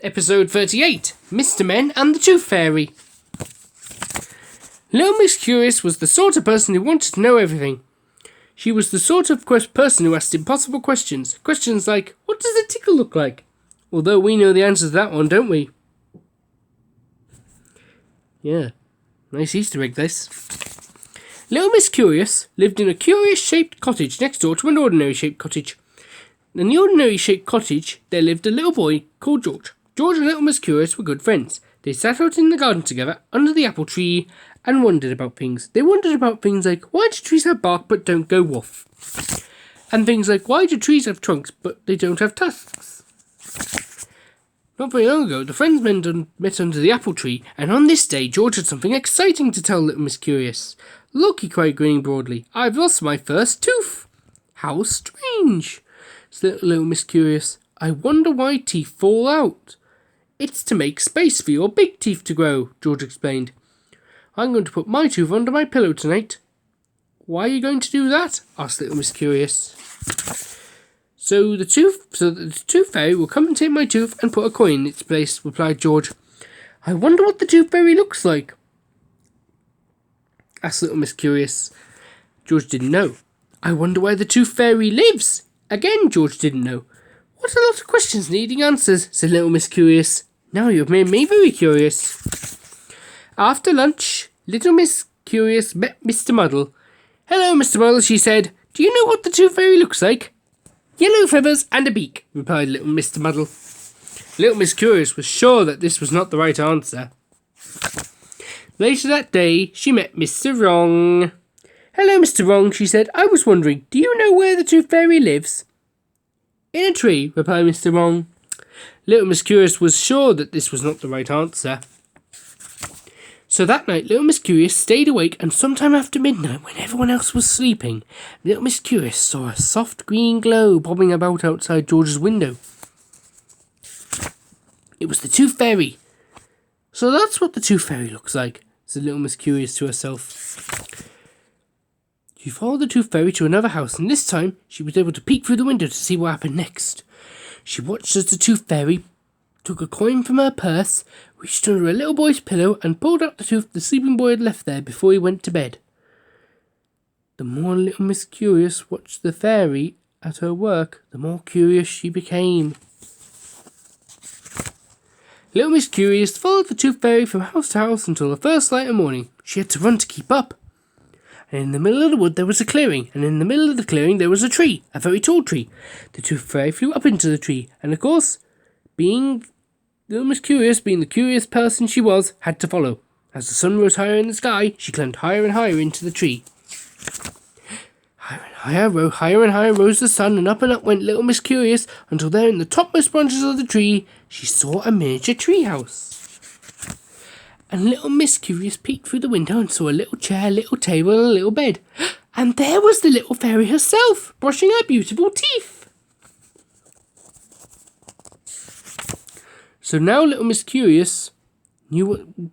Episode 38, Mr. Men and the Tooth Fairy. Little Miss Curious was the sort of person who wanted to know everything. She was the sort of person who asked impossible questions. Questions like, what does a tickle look like? Although we know the answer to that one, don't we? Yeah, nice Easter egg this. Little Miss Curious lived in a curious-shaped cottage next door to an ordinary-shaped cottage. In the ordinary-shaped cottage, there lived a little boy called George. George and Little Miss Curious were good friends. They sat out in the garden together, under the apple tree, and wondered about things. They wondered about things like, why do trees have bark but don't go woof? And things like, why do trees have trunks but they don't have tusks? Not very long ago, the friends met under the apple tree, and on this day, George had something exciting to tell Little Miss Curious. Look, he cried, grinning broadly, I've lost my first tooth. How strange, said Little Miss Curious. I wonder why teeth fall out. It's to make space for your big teeth to grow, George explained. I'm going to put my tooth under my pillow tonight. Why are you going to do that? Asked Little Miss Curious. So the tooth fairy will come and take my tooth and put a coin in its place, replied George. I wonder what the tooth fairy looks like, asked Little Miss Curious. George didn't know. I wonder where the tooth fairy lives. Again, George didn't know. What a lot of questions needing answers, said Little Miss Curious. Now you've made me very curious. After lunch, Little Miss Curious met Mr. Muddle. Hello, Mr. Muddle, she said. Do you know what the tooth fairy looks like? Yellow feathers and a beak, replied little Mr. Muddle. Little Miss Curious was sure that this was not the right answer. Later that day, she met Mr. Wrong. Hello, Mr. Wrong, she said. I was wondering, do you know where the tooth fairy lives? In a tree, replied Mr. Wrong. Little Miss Curious was sure that this was not the right answer. So that night, Little Miss Curious stayed awake, and sometime after midnight, when everyone else was sleeping, Little Miss Curious saw a soft green glow bobbing about outside George's window. It was the Tooth Fairy. So that's what the Tooth Fairy looks like, said Little Miss Curious to herself. She followed the Tooth Fairy to another house, and this time she was able to peek through the window to see what happened next. She watched as the Tooth Fairy took a coin from her purse, reached under a little boy's pillow, and pulled out the tooth the sleeping boy had left there before he went to bed. The more Little Miss Curious watched the fairy at her work, the more curious she became. Little Miss Curious followed the Tooth Fairy from house to house until the first light of morning. She had to run to keep up. And in the middle of the wood there was a clearing, and in the middle of the clearing there was a tree, a very tall tree. The Tooth Fairy flew up into the tree, and of course, Little Miss Curious, being the curious person she was, had to follow. As the sun rose higher in the sky, she climbed higher and higher into the tree. Higher and higher rose the sun, and up went Little Miss Curious, until there in the topmost branches of the tree, she saw a miniature tree house. And Little Miss Curious peeked through the window and saw a little chair, a little table, and a little bed. And there was the little fairy herself, brushing her beautiful teeth. So now Little Miss Curious knew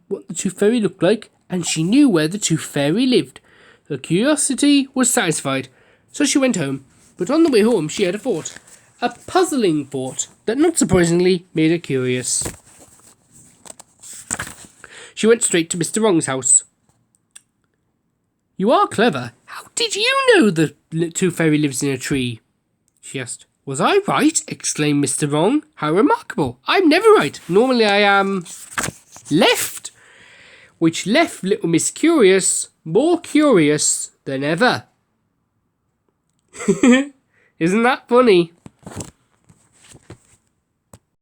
what the Tooth Fairy looked like, and she knew where the Tooth Fairy lived. Her curiosity was satisfied, so she went home. But on the way home she had a thought. A puzzling thought that, not surprisingly, made her curious. She went straight to Mr. Wrong's house. You are clever. How did you know the Tooth Fairy lives in a tree? She asked. Was I right? Exclaimed Mr. Wrong. How remarkable. I'm never right. Normally I am left. Which left Little Miss Curious more curious than ever. Isn't that funny?